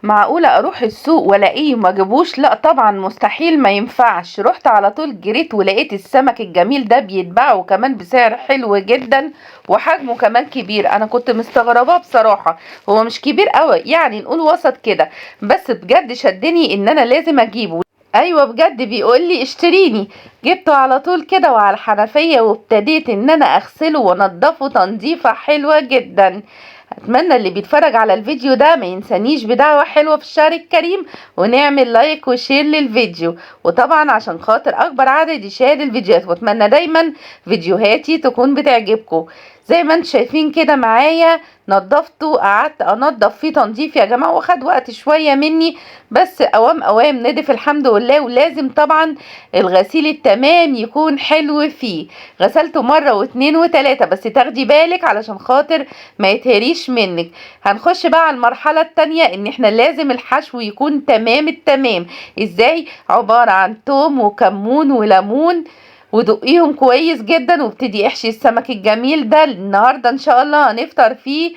معقولة اروح السوق والاقيه ما جابوش؟ لا طبعا مستحيل، ما ينفعش. رحت على طول جريت ولقيت السمك الجميل ده بيتباع وكمان بسعر حلو جدا وحجمه كمان كبير. انا كنت مستغرباه بصراحة، هو مش كبير قوي يعني، نقول وسط كده، بس بجد شدني ان انا لازم اجيبه. ايوه بجد بيقول لي اشتريني. جبته على طول كده وعلى الحنفية وابتديت ان انا اغسله وانضفه تنظيفة حلوة جدا. اتمنى اللي بيتفرج على الفيديو ده ما ينسانيش بدعوة حلوة في الشهر الكريم، ونعمل لايك وشير للفيديو، وطبعا عشان خاطر اكبر عدد يشاهد الفيديوهات. واتمنى دايما فيديوهاتي تكون بتعجبكم. زي ما انتم شايفين كده معايا نضفته، قعدت انضف فيه تنظيف يا جماعه، واخد وقت شويه مني، بس اوام نضف الحمد لله. ولازم طبعا الغسيل التمام يكون حلو فيه. غسلته مره واتنين وتلاته، بس تاخدي بالك علشان خاطر ما يتهريش منك. هنخش بقى على المرحله التانيه، ان احنا لازم الحشو يكون تمام التمام. ازاي؟ عباره عن توم وكمون وليمون، ودقيهم كويس جدا، وابتدي احشي السمك الجميل ده. النهارده ان شاء الله هنفطر فيه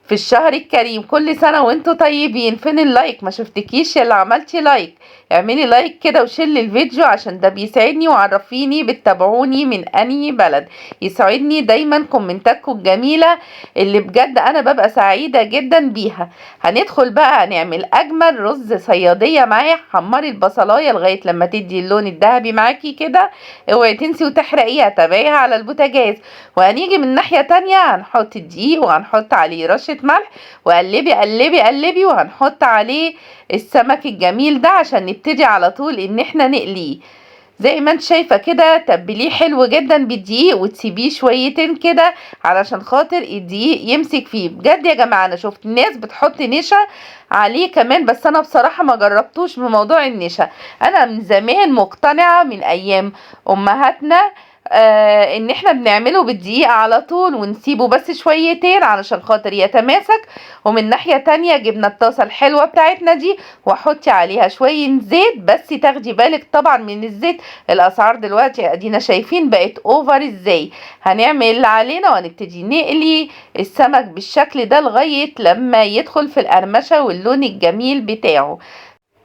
في الشهر الكريم. كل سنة وانتوا طيبين. فين اللايك؟ ما شفتكيش يا اللي عملتي لايك. اعملي لايك كده وشيل الفيديو عشان ده بيساعدني، وعرفيني بتتابعوني من انهي بلد. يسعدني دايما كومنتاتكم الجميلة اللي بجد انا ببقى سعيدة جدا بيها. هندخل بقى هنعمل اجمل رز صيادية معايا. حمري البصلاية لغاية لما تدي اللون الذهبي معاكي كده، اوعي تنسي وتحرقيها، تابعيها على البوتاجاز. وهنيجي من ناحية تانية هنحط الدقيق وهنحط عليه رشة ملح، وقلبي قلبي قلبي، وهنحط عليه السمك الجميل ده عشان نبتدي على طول ان احنا نقليه. زي ما انت شايفة كده تبليه حلو جدا بالدقيق، وتسيبيه شويتين كده علشان خاطر الدقيق يمسك فيه. بجد يا جماعة انا شفت ناس بتحط نشا عليه كمان، بس انا بصراحة ما جربتوش بموضوع النشا. انا من زمان مقتنعة من ايام امهاتنا ان احنا بنعمله بالدقيق على طول، ونسيبه بس شويتين علشان خاطر يتماسك. ومن ناحية تانية جبنا الطاسة الحلوة بتاعتنا دي، وحطي عليها شوية زيت، بس تاخدي بالك طبعا من الزيت. الاسعار دلوقتي ادينا شايفين بقت اوفر ازاي. هنعمل اللي علينا وهنبتدي نقلي السمك بالشكل ده لغاية لما يدخل في القرمشة واللون الجميل بتاعه.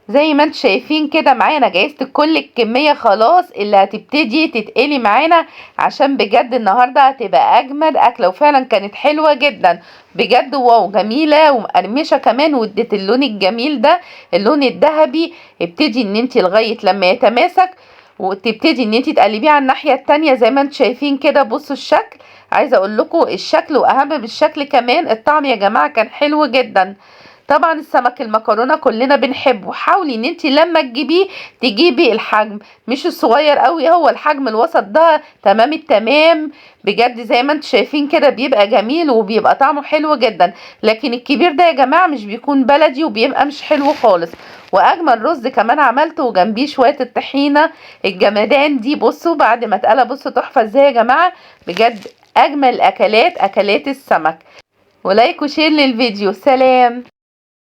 زي ما انتم شايفين كده معايا انا جهزت كل الكميه خلاص اللي هتبتدي تتقلي معانا، عشان بجد النهارده هتبقى اجمد اكله. وفعلا كانت حلوه جدا بجد، واو جميله ومقرمشه كمان، وادت اللون الجميل ده اللون الذهبي. ابتدي ان انت لغايه لما يتماسك، وتبتدي ان انت تقلبيه على الناحيه التانية زي ما انتم شايفين كده. بصوا الشكل، عايزه اقول لكم الشكل واهم من الشكل كمان الطعم يا جماعه كان حلو جدا. طبعا السمك المكرونه كلنا بنحبه. حاولي ان انت لما تجيبيه تجيبي الحجم مش الصغير قوي، هو الحجم الوسط ده تمام التمام. بجد زي ما انتم شايفين كده بيبقى جميل وبيبقى طعمه حلو جدا. لكن الكبير ده يا جماعه مش بيكون بلدي وبيبقى مش حلو خالص. واجمل رز كمان عملته وجنبيه شويه الطحينه الجمدان دي. بصوا بعد ما اتقلى بصوا تحفه ازاي يا جماعه. بجد اجمل اكلات اكلات السمك. ولايك وشير للفيديو. سلام.